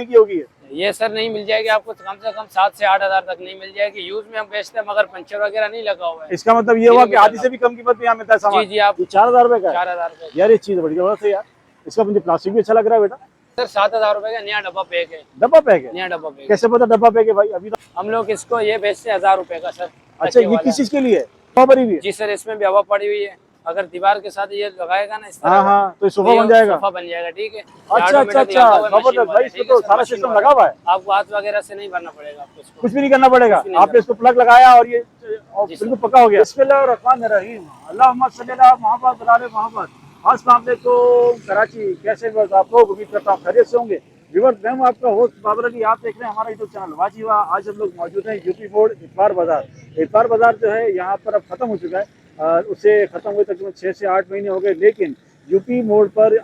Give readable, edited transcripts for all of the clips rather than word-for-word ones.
की होगी ये सर नहीं मिल जाएगी आपको, कम से कम 7 से 8 हजार तक नहीं मिल जाएगी। यूज में हम बेचते हैं मगर पंचर वगैरह नहीं लगा हुआ है। इसका मतलब ये हुआ कि आधी से भी कम कीमत में यहाँ मिलता है सामान। जी जी, आप 4,000 रुपए का 4,000 रुपए यार, ये चीज बड़ी जबरदस्त है यार। इसका मुझे प्लास्टिक भी अच्छा लग रहा है बेटा। सर 7,000 रुपए का नया डब्बा पैक है। डब्बा पैक है? नया डब्बा पैक कैसे पता डब्बा पैक है भाई? अभी तो हम लोग इसको ये बेचते हैं 1,000 रुपए का सर। अच्छा, ये किस चीज के लिए? हवा भरी हुई है? जी सर, इसमें भी हवा पड़ी हुई है। अगर दीवार के साथ ये लगाएगा ना इस तरह, हाँ हाँ, तो सोफा बन जाएगा। सोफा बन जाएगा, ठीक है। अच्छा अच्छा अच्छा, जबरदस्त भाई। इसमें तो सारा सिस्टम लगा हुआ है। आपको हाथ वगैरह से नहीं भरना पड़ेगा, आपको इसको कुछ भी नहीं करना पड़ेगा। आपने इसको प्लग लगाया और ये बिल्कुल पक्का हो गया। बिस्मिल्लाहिर्रहमानिर्रहीम, अल्लाहुम्मा सल्ली अला मुहम्मद व आले मुहम्मद। अस्सलाम वालेकुम कराची, कैसे लोग आप लोग? उम्मीद करता हूँ खैरियत से होंगे। व्यूअर्स, मैं हूं आपका होस्ट बाबर अली। आप देख रहे हैं हमारा यूट्यूब चैनल वाजीवा। आज हम लोग मौजूद हैं यूपी मोड़ इतवार बाजार। इतवार बाजार जो है यहाँ पर अब खत्म हो चुका है। उसे खत्म हुए तकरीबन 6 से 8 महीने हो गए, लेकिन यूपी मोड़ पर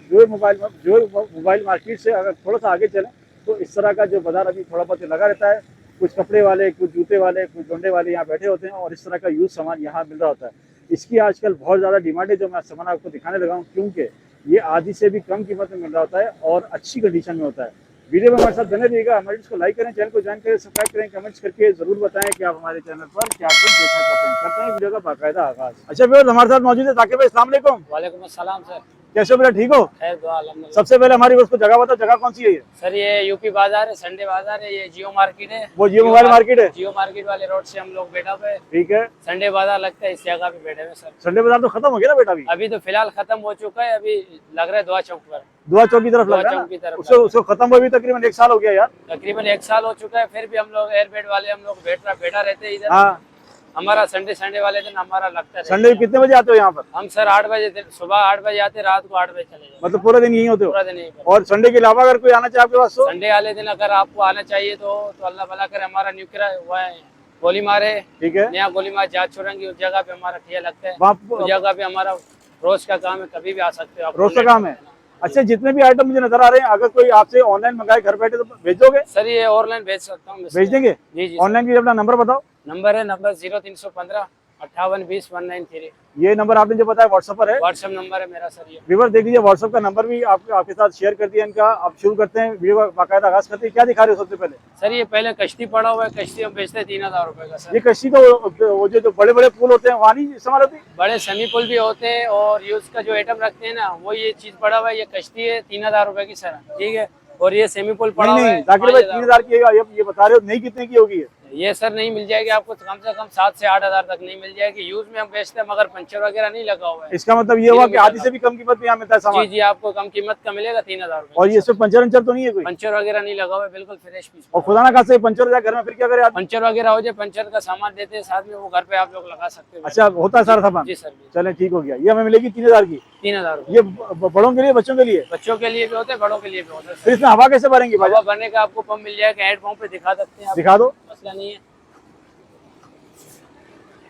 जो मोबाइल मार्केट से अगर थोड़ा सा आगे चलें तो इस तरह का जो बाजार अभी थोड़ा बहुत लगा रहता है। कुछ कपड़े वाले, कुछ जूते वाले, कुछ डोंडे वाले यहाँ बैठे होते हैं और इस तरह का यूज सामान यहाँ मिल रहा होता है। इसकी आजकल बहुत ज़्यादा डिमांड है, जो मैं सामान आपको दिखाने लगा हूँ, क्योंकि ये आधी से भी कम कीमत में मिल रहा होता है और अच्छी कंडीशन में होता है। वीडियो में हमारे साथ बने रहिएगा। हमारे इसको लाइक करें, चैनल को ज्वाइन करें, सब्सक्राइब करें, कमेंट्स करके जरूर बताएं कि आप हमारे चैनल पर क्या कुछ देखना चाहते हैं। करते हैं वीडियो का बाकायदा आगाज। अच्छा व्यूअर्स, हमारे साथ मौजूद है ताकिब भाई। अस्सलाम वालेकुम। वालेकुम अस्सलाम सर, कैसे हो बेटा? ठीक हो? खैर दुआ अल्हम्दुलिल्लाह। सबसे पहले हमारी उसको जगह बताओ, जगह कौन सी है ये? सर ये यूपी बाजार है, संडे बाजार है, ये जियो मार्केट है। वो जियो मोबाइल मार्केट है? जियो मार्केट वाले रोड से हम लोग बैठा हुए हैं। ठीक है। संडे बाजार लगता है, इस जगह पे बैठे हुए सर। संडे बाजार तो खत्म हो गया ना बेटा? अभी तो फिलहाल खत्म हो चुका है, अभी लग रहा है दुआ चौक पर। दुआ चौक की तरफ लग रहा है ना? उसको खत्म हुए भी तकरीबन 1 साल हो गया यार। तकरीबन 1 साल हो चुका है, फिर भी हम लोग एयरबेड वाले हम लोग बैठा रहते हैं इधर। हाँ। हमारा संडे वाले दिन हमारा लगता है। संडे कितने बजे आते हो यहाँ पर? हम सर 8 बजे, सुबह 8 बजे आते, रात को 8 बजे चले जाते। मतलब पूरा दिन यही होते हो? पूरा दिन यही। और संडे के अलावा अगर कोई आना चाहे आपके पास तो? संडे वाले दिन अगर आपको आना चाहिए तो अल्लाह भला करे, हमारा न्यू किरा हुआ है गोली मारे, ठीक है, नया गोली मार जात छोड़ेंगे, उस जगह पे हमारा ठिया लगता है। उस जगह पे हमारा रोज का काम है, कभी भी आ सकते हो आप। रोज का काम है? अच्छा, जितने भी आइटम मुझे नजर आ रहे हैं, अगर कोई आपसे ऑनलाइन मंगाए घर बैठे तो भेज दोगे? सर ये ऑनलाइन भेज सकता हूँ। भेज देंगे? जी जी। ऑनलाइन की अपना नंबर बताओ। नंबर है 0315 58 20 193। ये नंबर आपने जो बताया व्हाट्सएप पर है? व्हाट्सएप नंबर है मेरा सर। ये व्यूअर देख लीजिए, व्हाट्सएप का नंबर भी आपके साथ शेयर कर दिया इनका। अब शुरू करते हैं वीडियो का बाकायदा आगाज करते हैं। क्या दिखा रहे हो सबसे पहले? सर ये पहले कश्ती पड़ा हुआ है, कश्ती हम बेचते हैं 3,000 रुपए का सर। ये कश्ती तो वो जो बड़े बड़े पुल होते हैं वहाँ नहीं इस्तेमाल होती? बड़े सेमी पुल भी होते हैं और यूज का जो आइटम रखते हैं ना, वो ये चीज पड़ा हुआ है। ये कश्ती है 3,000 रुपए की सर, ठीक है। और ये सेमी पुल पड़ा हुआ है। ताकि भाई 3,000 की ये बता रहे हो, नहीं कितने की होगी ये सर नहीं मिल जाएगी आपको, कम से कम 7 से 8 हजार तक नहीं मिल जाएगी। यूज में हम बेचते हैं मगर पंचर वगैरह नहीं लगा हुआ है। इसका मतलब ये हुआ कि आधी से भी कम कीमत में यहाँ मिलता है सामान? जी जी, आपको कम कीमत का मिलेगा 3,000 रुपए। और ये इसमें पंचर तो नहीं है कोई? पंचर वगैरह नहीं लगा हुआ है, बिल्कुल फ्रेश पीस। और खुदा ना खास्ता पंचर हो जाए घर में, फिर क्या करे? पंचर वगैरह हो जाए, पंचर का सामान देते हैं साथ में, वो घर पे आप लोग लगा सकते हैं। अच्छा, होता है सारा सामान? जी सर। चले ठीक हो गया। ये हमें मिलेगी 3,000 की? 3,000। ये बड़ों के लिए, बच्चों के लिए? बच्चों के लिए भी होते हैं, बड़ों के लिए भी होते हैं। फिर इसमें हवा कैसे भरेंगे? हवा भरने का आपको पंप मिल जाएगा, हेड पंप पे दिखा सकते हैं। दिखा दो। मसला नहीं है।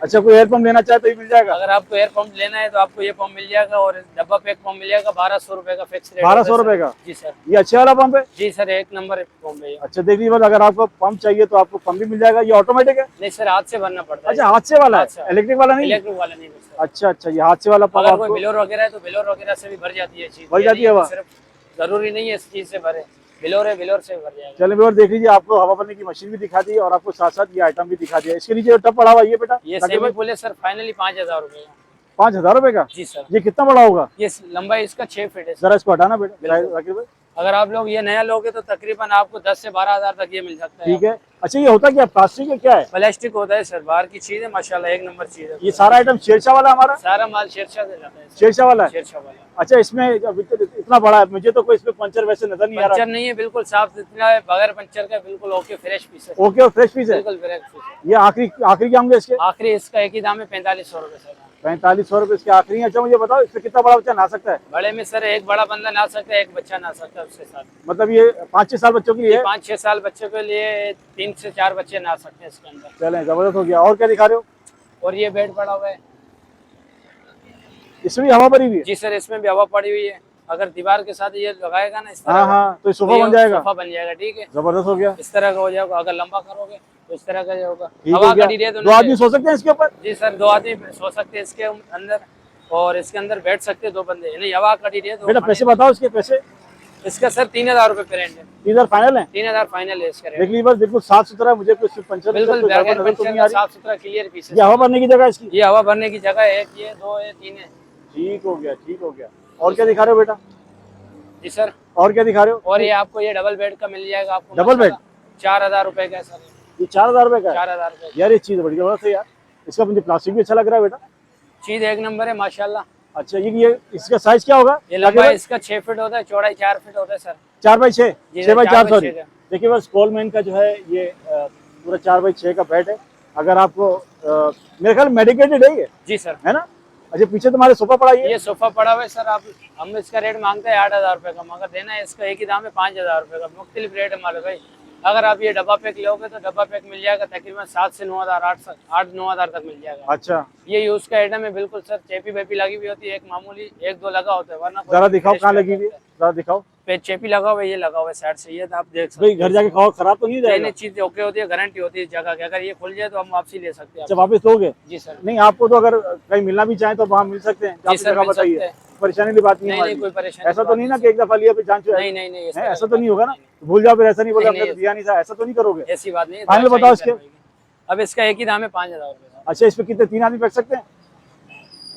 अच्छा, कोई एयर पंप लेना चाहे तो ये मिल जाएगा? अगर आपको एयर पंप लेना है तो आपको ये पंप मिल जाएगा और डब्बा पैक पंप मिल जाएगा 1,200 रुपए का फिक्स रेट। 1,200 रुपए का? जी सर। ये अच्छे वाला पंप है? जी सर, एक नंबर पंप है। अच्छा देखिए, अगर आपको पंप चाहिए तो आपको पंप भी मिल जाएगा। ये ऑटोमेटिक है? नहीं सर, हाथ से भरना पड़ता है। अच्छा, हाथ से वाला है, इलेक्ट्रिक वाला नहीं? इलेक्ट्रिक वाला नहीं सर। अच्छा अच्छा, ये हाथ से वाला पंप। अगर कोई बिलोर वगैरह है तो बिलोर वगैरह से भी भर जाती है चीज, भर जाती है हवा? सिर्फ जरूरी नहीं है इस चीज से भरे, बिलोर है, बिलोर से भर जाएगा। चलिए व्यूअर देख लीजिए, आपको हवा भरने की मशीन भी दिखा दी और आपको साथ साथ ये आइटम भी दिखा दिया। इसके नीचे जो टब पड़ा हुआ ये बेटा, ये सेमी पुल है सर, फाइनली 5,000 रुपए। 5,000 रुपए का? जी सर। ये कितना बड़ा होगा? ये लंबाई इसका 6 फीट है। जरा इसको हटाना बेटा। अगर आप लोग ये नया लोगे तो तकरीबन आपको 10 से 12 हजार तक ये मिल सकता है। ठीक है। अच्छा, ये होता क्या, प्लास्टिक है क्या है? प्लास्टिक होता है सर, बाहर की चीज है, माशाल्लाह एक नंबर चीज है। ये सारा आइटम शेरशाह वाला हमारा? सारा माल शेरशाह से जाता है। शेरशाह वाला है? शेरशाह वाला। अच्छा, इसमें इतना बड़ा है, मुझे तो कोई इसमें पंचर वैसे नजर नहीं आ रहा। पंचर नहीं है, बिल्कुल साफ इतना है, बगैर पंचर का बिल्कुल ओके फ्रेश पीस है। ओके, और फ्रेश पीस है? बिल्कुल फ्रेश पीस। ये आखिरी क्या होंगे इसके? आखिरी इसका एक ही दाम है 4500 रुपए सर। 4500 रुपए इसके आखिरी। अच्छा मुझे बताओ, इसमें कितना बड़ा बच्चा नहा सकता है? बड़े में सर एक बड़ा बंदा नहा सकता है, एक बच्चा नहा सकता है उसके साथ। मतलब ये 5-6 साल बच्चों के लिए? 5-6 साल बच्चों के लिए 3 से 4 बच्चे नहा सकते हैं इसके अंदर। चलें, जबरदस्त हो गया। और क्या दिखा रहे हो? और ये बेड पड़ा हुआ है, इसमें भी हवा भरी हुई है? जी सर, इसमें भी हवा पड़ी हुई है। अगर दीवार के साथ ये लगाएगा ना इस तरह, हाँ हाँ, तो सोफा बन जाएगा? सोफा बन जाएगा, ठीक है। जबरदस्त हो गया। इस तरह का हो जाएगा, अगर लंबा करोगे तो इस तरह का होगा। हवा कटी रही है तो 2 आदमी सो सकते हैं इसके ऊपर? जी सर, 2 आदमी सो सकते हैं इसके अंदर और इसके अंदर बैठ सकते हैं 2 बंदे। नहीं, हवा कटी रही है तो। बेटा पैसे बताओ इसके पैसे। इसका सर 3000 रुपए पे रेंट है। 3000 फाइनल है? 3000 फाइनल है इसका रेंट। देख लीजिए बस, बिल्कुल साफ सुथरा, मुझे कुछ पंचर बिल्कुल तो बैगन नजर तो पंचर नहीं आ का रही। साफ सुथरा क्लियर पीस है। ये हवा भरने की जगह है इसकी? ये हवा भरने की जगह है, 1 ये 2 है 3 है। ठीक हो गया, ठीक हो गया। और क्या दिखा रहे हो बेटा? जी सर। और क्या दिखा रहे हो? और ये आपको ये डबल बेड का मिल जाएगा आपको। Double bed? 4000 रुपए का है सर। ये 4000 रुपए का है? 4000 रुपए। यार ये चीज बड़ी जबरदस्त है यार। इसका मुझे प्लास्टिक भी अच्छा लग रहा है बेटा। चीज एक नंबर है माशाल्लाह। अच्छा, ये इसका साइज क्या होगा? ये लंबाई इसका 6 फीट होता है, चौड़ाई 4 फीट होता है सर। 4x6? जी 6x4 4 सॉरी। का। देखिए बस कोलमैन का जो है ये पूरा 4x6 का बेड है। अगर आपको मेरे ख्याल मेडिकेटेड है ये, जी सर। है ना? अच्छा, पीछे तुम्हारे सोफा पड़ा है ये सोफा पड़ा हुआ है सर। आप हम इसका रेट मांगते हैं 8000 रुपए का, मगर देना है इसका एक ही दाम है 5000 रुपए का। मुख्तलिफ रेट है हमारे भाई। अगर आप ये डब्बा पैक लोगे तो डब्बा पैक मिल जाएगा तकरीबन 7 से 9000, 8-9000 तक मिल जाएगा। अच्छा, ये यूज का आइटम है बिल्कुल सर। चेपी वेपी लगी हुई होती है, एक मामूली 1-2 लगा होता है, वरना जरा दिखाओ कहाँ लगी हुई है, जरा दिखाओ। पे चेपी लगा हुआ है, ये लगा हुआ है साइड से, ये तो आप देख सकते भाई घर जाके खाओ, खराब तो नहीं हो जाएगा? चीज ओके होती है, गारंटी होती है जगह की। अगर ये खुल जाए तो हम वापसी ले सकते हैं। अच्छा, वापस लोगे? जी सर। नहीं, आपको तो अगर कहीं मिलना भी चाहे तो वहाँ मिल सकते हैं? जी सर, मिल बताइए, सकते हैं। परेशानी वाली बात नहीं है नहीं हमारी। कोई परेशानी ऐसा तो नहीं ना कि एक दफा लिया फिर जान छुड़ा? नहीं ऐसा तो नहीं होगा ना? भूल जाओ फिर ऐसा नहीं बोला नहीं, हमने तो दिया नहीं था, ऐसा तो नहीं करोगे? ऐसी बात नहीं है। फाइनल बताओ इसके। अब इसका एक ही दाम है 5000 रुपए। अच्छा, इसमें कितने 3 आदमी बैठ सकते हैं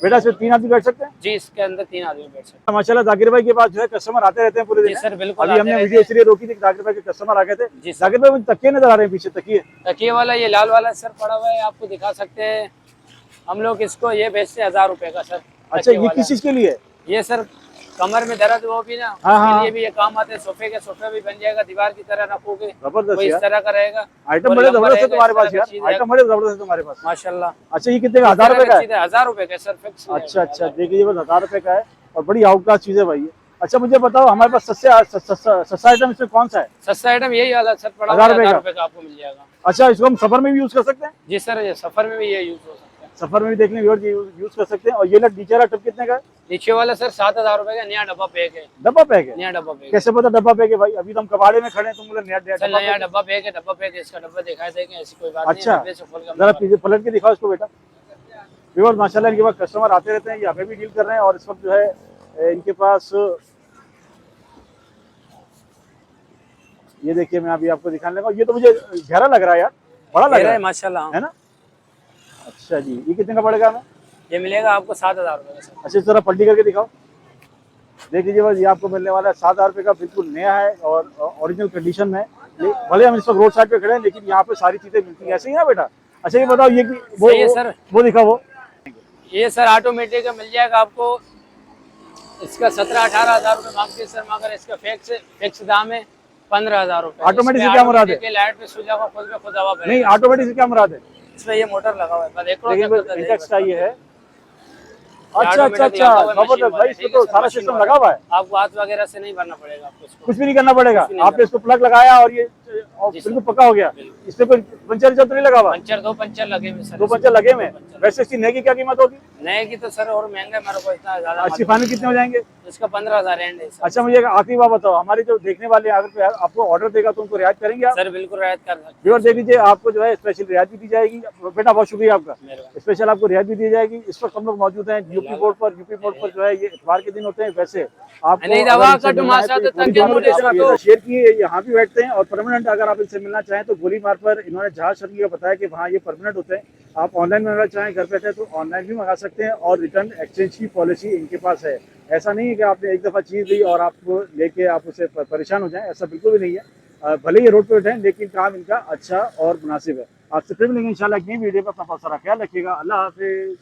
बेटा? इसमें 3 आदमी बैठ सकते हैं? जी, इसके अंदर 3 आदमी बैठ सकते माशाल्लाह जाकिर भाई के पास जो है कस्टमर आते रहते हैं पूरे हैं। दिन। जी सर बिल्कुल। अभी हमने वीडियो इसलिए रोकी थी कि जाकिर भाई के कस्टमर आ गए थे। जी सर। जाकिर भाई मुझे तकिए नजर आ रहे हैं पीछे, तकिए। तकिए वाला ये लाल वाला सर पड़ा हुआ है, आपको दिखा सकते हैं। हम लोग इसको ये बेचते हैं 1000 रुपए का सर। अच्छा, ये किस चीज के लिए है? ये सर कमर में दर्द वो भी ना, हाँ, उसके हाँ। लिए भी ये काम आते हैं। सोफे के सोफे भी बन जाएगा, दीवार की तरह रखोगे जबरदस्त वो इस यार, तरह का रहेगा। आइटम और बड़े लंबा जबरदस्त है रहेगा, तुम्हारे इस पास तरह यार, का चीज़ आइटम बड़े जबरदस्त है तुम्हारे पास माशाल्लाह। अच्छा, ये कितने का? 1000 रुपए का है? 1000 रुपए का सर फिक्स। अच्छा अच्छा, देखिए बस 1000 रुपए का है और बड़ी आउट क्लास चीज है भाई ये। अच्छा, मुझे बताओ हमारे पास सस्ता आइटम इसमें कौन सा है? सस्ता आइटम यही वाला सर पड़ा 1000 हुआ है, रुपए 1000 का? रुपए का आपको मिल जाएगा। अच्छा, इसको हम सफर में भी यूज कर सकते हैं? जी सर, ये सफर में भी ये यूज हो सकता है। सफर में भी देखने यूज कर सकते हैं। और ये नीचे वाला टब कितने का है? नीचे वाला सर 7000 रुपए का नया डब्बा पैक है। डब्बा पैक है? नया डब्बा पैक। कैसे पता डब्बा पैक है भाई? अभी तो हम कबाड़े में खड़े हैं, तुम बोले नया सर नया डब्बा पैक है। डब्बा पैक है, इसका डब्बा दिखाई देंगे, ऐसी कोई बात अच्छा, नहीं है। जरा पीछे पलट के दिखाओ इसको बेटा। व्यूअर माशाल्लाह इनके पास कस्टमर आते रहते हैं, यहाँ पे भी डील कर रहे हैं। और इस वक्त जो है इनके पास ये देखिए, मैं अभी आपको दिखाने लगा। ये तो मुझे गहरा लग रहा है यार, बड़ा लग रहा है माशाल्लाह, है ना? अच्छा जी, ये कितने का पड़ेगा हमें? ये मिलेगा आपको 7000 रुपए का सर। अच्छा, जरा पलटी करके दिखाओ। देख लीजिए बस, ये आपको मिलने वाला है 7000 रुपए का, बिल्कुल नया है और ओरिजिनल कंडीशन में। भले हम इस वक्त रोड साइड पे खड़े हैं, लेकिन यहाँ पे सारी चीजें मिलती हैं, ऐसे ही ना बेटा? अच्छा, ये बताओ ये वो सही है सर। वो दिखाओ वो। ये सर ऑटोमेटिक का मिल जाएगा आपको। इसका 17-18 हजार रुपए मांगते हैं सर, मगर इसका फिक्स दाम है 15000 रुपए। ऑटोमेटिक से क्या मुराद है? लाइट पे स्विच होगा, खुद हवा भरेगा। नहीं, ऑटोमेटिक से क्या मुराद है? इसमें ये मोटर लगा हुआ है, बस एक इंटेक्स का ये है। अच्छा अच्छा अच्छा, जबरदस्त भाई, इसमें तो सारा सिस्टम लगा हुआ है। आपको हाथ वगैरह से नहीं भरना पड़ेगा आपको इसको। कुछ भी नहीं करना पड़ेगा, आपने इसको प्लग लगाया और ये बिल्कुल पक्का हो गया। इसमें कोई पंचर तो नहीं लगा हुआ? दो पंचर लगे हुए सर। 2 पंचर लगे हुए। वैसे इसकी नए की क्या कीमत होगी? नए की तो सर और महंगा है, मेरे को इतना ज्यादा। अच्छी फाइनल कितने हो जाएंगे? इसका 15000 एंड है सर। अच्छा, मुझे आखिरी बात बताओ, हमारे जो देखने वाले अगर आपको ऑर्डर देगा तो उनको रियायत करेंगे आप? सर बिल्कुल रियायत कर सकते हैं। व्यूअर देख लीजिए, आपको जो है स्पेशल रियायत भी दी जाएगी। बेटा बहुत शुक्रिया आपका, मेहरबानी। स्पेशल आपको रियायत भी दी जाएगी। इस वक्त हम लोग मौजूद हैं यूपी बोर्ड पर जो है ये इतवार के दिन होते हैं। वैसे आप शेयर किए, यहाँ भी बैठते हैं और परमानेंट अगर आप इनसे मिलना चाहें तो गोली मार पर इन्होंने जहाज शर्मी का बताया कि वहाँ ये परमानेंट होते हैं। आप ऑनलाइन मंगाना चाहें घर बैठे तो ऑनलाइन भी मंगा सकते हैं और रिटर्न एक्सचेंज की पॉलिसी इनके पास है। ऐसा नहीं है कि आपने एक दफ़ा चीज़ ली और आपको लेके आप उससे परेशान हो जाएं, ऐसा बिल्कुल भी नहीं है। भले ही रोड पे बैठे लेकिन काम इनका अच्छा और मुनासिब है। आपसे फिर मिलेंगे इंशाल्लाह एक नई वीडियो में। अपना बहुत सारा ख्याल रखिएगा। अल्लाह हाफिज़।